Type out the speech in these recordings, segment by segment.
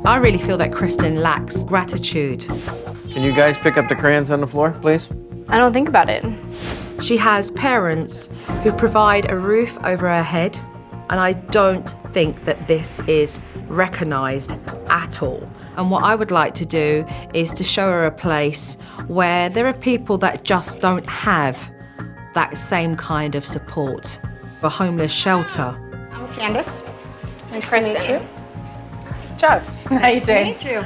I really feel that Kristin lacks gratitude. Can you guys pick up the crayons on the floor, please? I don't think about it. She has parents who provide a roof over her head, and I don't think that this is recognised at all. And what I would like to do is to show her a place where there are people that just don't have that same kind of support. A homeless shelter. I'm Candace. Nice Kristin. to meet you. Joe, how you doing? Meet you.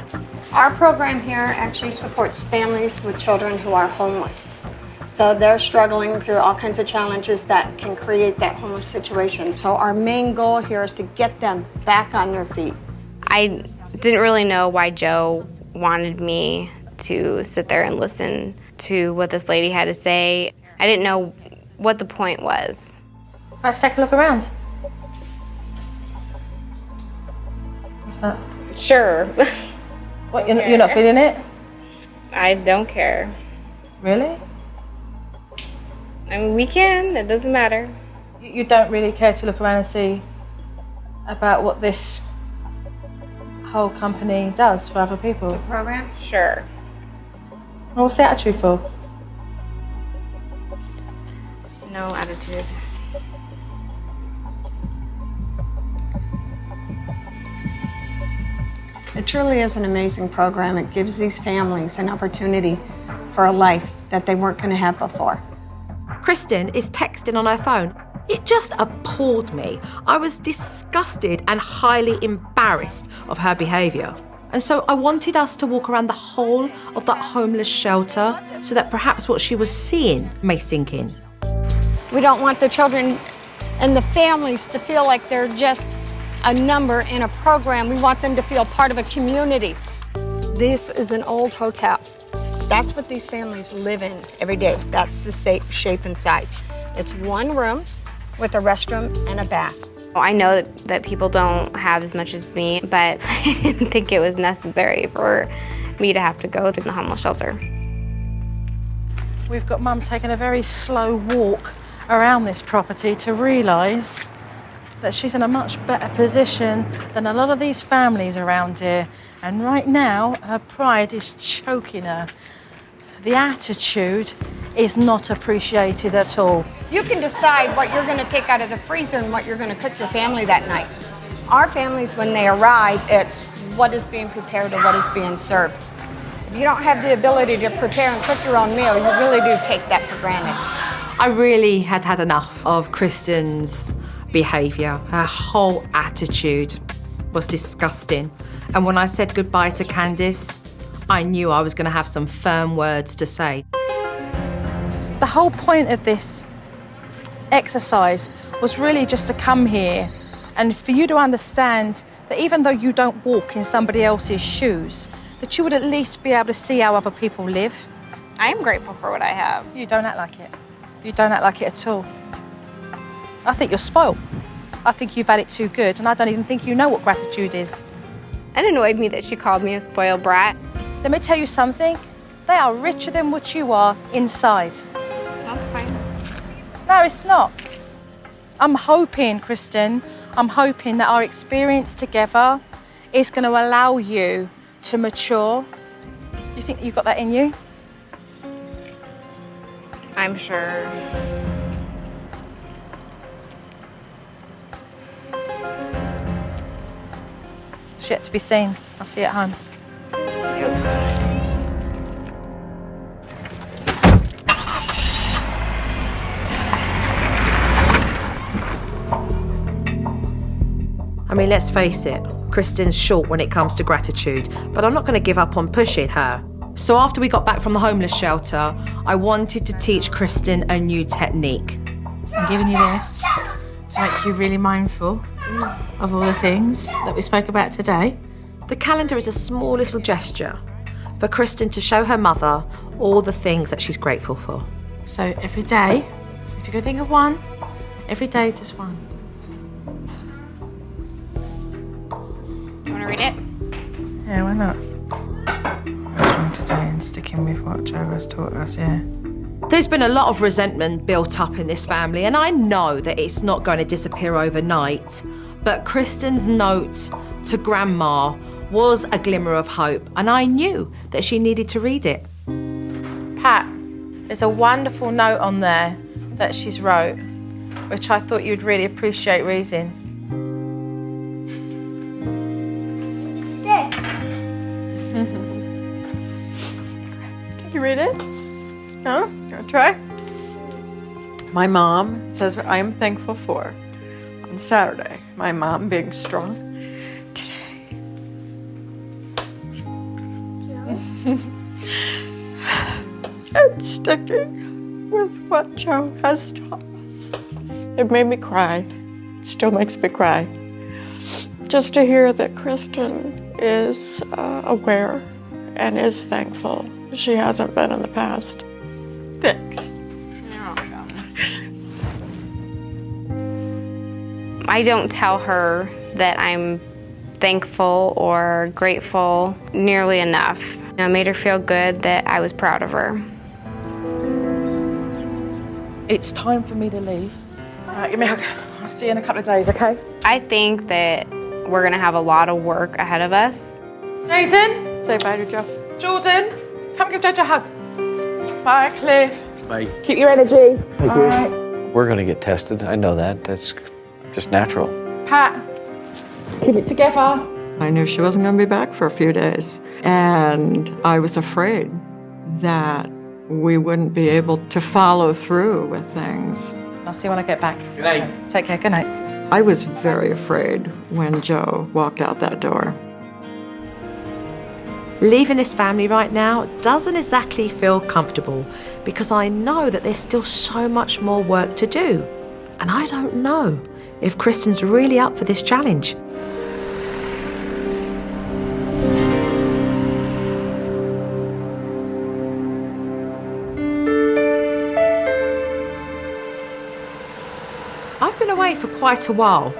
Our program here actually supports families with children who are homeless. So they're struggling through all kinds of challenges that can create that homeless situation. So our main goal here is to get them back on their feet. I didn't really know why Joe wanted me to sit there and listen to what this lady had to say. I didn't know what the point was. Let's take a look around. What's that? Sure. What, you're not feeling it? I don't care. Really? I mean, we can. It doesn't matter. You don't really care to look around and see about what this whole company does for other people? Program? Sure. Well, what's the attitude for? No attitude. It truly is an amazing program. It gives these families an opportunity for a life that they weren't going to have before. Kristin is texting on her phone. It just appalled me. I was disgusted and highly embarrassed of her behaviour. And so I wanted us to walk around the whole of that homeless shelter so that perhaps what she was seeing may sink in. We don't want the children and the families to feel like they're just a number in a program. We want them to feel part of a community. This is an old hotel. That's what these families live in every day. That's the shape and size. It's one room with a restroom and a bath. I know that people don't have as much as me, but I didn't think it was necessary for me to have to go to the homeless shelter. We've got Mum taking a very slow walk around this property to realise that she's in a much better position than a lot of these families around here. And right now, her pride is choking her. The attitude is not appreciated at all. You can decide what you're going to take out of the freezer and what you're going to cook your family that night. Our families, when they arrive, it's what is being prepared or what is being served. If you don't have the ability to prepare and cook your own meal, you really do take that for granted. I really had had enough of Kristin's behaviour. Her whole attitude was disgusting. And when I said goodbye to Candace, I knew I was going to have some firm words to say. The whole point of this exercise was really just to come here and for you to understand that even though you don't walk in somebody else's shoes, that you would at least be able to see how other people live. I am grateful for what I have. You don't act like it. You don't act like it at all. I think you're spoiled. I think you've had it too good, and I don't even think you know what gratitude is. It annoyed me that she called me a spoiled brat. Let me tell you something. They are richer than what you are inside. That's fine. No, it's not. I'm hoping, Kristin, I'm hoping that our experience together is going to allow you to mature. Do you think you've got that in you? I'm sure. It's yet to be seen. I'll see you at home. I mean, let's face it, Kristin's short when it comes to gratitude, but I'm not going to give up on pushing her. So after we got back from the homeless shelter, I wanted to teach Kristin a new technique. I'm giving you this to make you really mindful of all the things that we spoke about today. The calendar is a small little gesture for Kristin to show her mother all the things that she's grateful for. So every day, if you can think of one, every day just one. You want to read it? Yeah, why not? From today and sticking with what Joe has taught us, yeah. There's been a lot of resentment built up in this family, and I know that it's not going to disappear overnight, but Kristin's note to Grandma was a glimmer of hope, and I knew that she needed to read it. Pat, there's a wonderful note on there that she's wrote, which I thought you'd really appreciate reading. Can you read it? No? You want to try? My mom says I am thankful for on Saturday. My mom being strong today. And sticking with what Joe has taught us. It made me cry. Still makes me cry. Just to hear that Kristin is aware and is thankful. She hasn't been in the past. Thanks. I don't tell her that I'm thankful or grateful nearly enough. I made her feel good that I was proud of her. It's time for me to leave. All right, give me a hug. I'll see you in a couple of days, okay? I think that we're gonna have a lot of work ahead of us. Jaydon, Say bye to Joe. Jordon, come give Jojo a hug. Bye, Cliff. Bye. Keep your energy. Thank All you. right. We're gonna get tested. I know that. That's just natural. Pat, keep it together. I knew she wasn't going to be back for a few days. And I was afraid that we wouldn't be able to follow through with things. I'll see you when I get back. Good night. Take care, good night. I was very afraid when Joe walked out that door. Leaving this family right now doesn't exactly feel comfortable because I know that there's still so much more work to do. And I don't know if Kristin's really up for this challenge. I've been away for quite a while,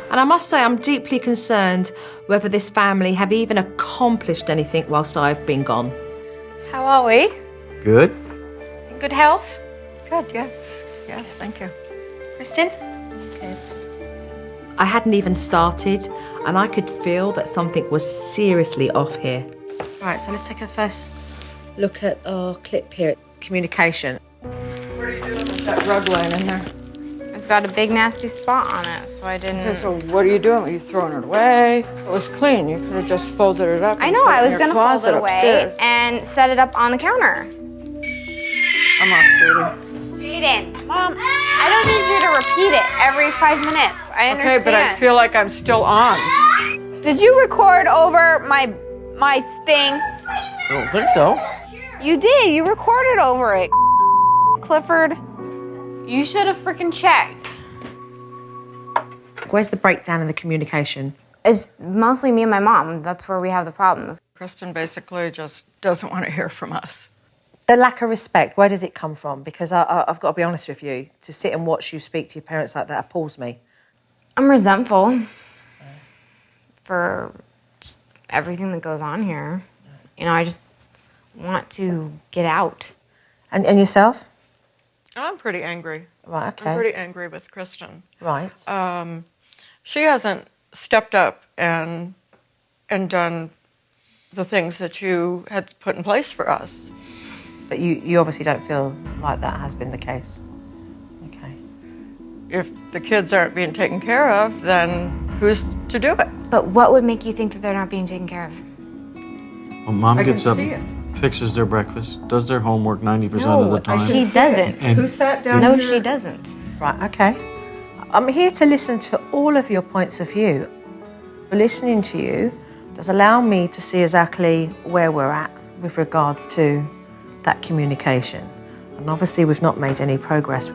and I must say I'm deeply concerned whether this family have even accomplished anything whilst I've been gone. How are we? Good. In good health? Good, yes. Yes, thank you. Kristin? I hadn't even started, and I could feel that something was seriously off here. Right, so let's take a first look at our clip here. Communication. What are you doing with that rug laying in there? It's got a big nasty spot on it, so I didn't... So what are you doing? Are you throwing it away? It was clean. You could have just folded it up. I and know, put it I in was your gonna fold closet it away upstairs. and set it up on the counter. I'm off, Judy. Jaydon, Mom, I don't need you to repeat it every 5 minutes. I understand. Okay, but I feel like I'm still on. Did you record over my thing? I don't think so. You did. You recorded over it. Clifford, you should have freaking checked. Where's the breakdown in the communication? It's mostly me and my mom. That's where we have the problems. Kristin basically just doesn't want to hear from us. The lack of respect, where does it come from? Because I've got to be honest with you, to sit and watch you speak to your parents like that appalls me. I'm resentful for just everything that goes on here. You know, I just want to get out. And yourself? I'm pretty angry. Right, okay. I'm pretty angry with Kristin. Right. She hasn't stepped up and done the things that you had put in place for us. But you obviously don't feel like that has been the case. Okay. If the kids aren't being taken care of, then who's to do it? But what would make you think that they're not being taken care of? Well, Mom I can gets up, see it. fixes their breakfast, does their homework 90% of the time. She doesn't. And- Who sat down No, here? she doesn't. Right, okay. I'm here to listen to all of your points of view. Listening to you does allow me to see exactly where we're at with regards to that communication. And obviously we've not made any progress.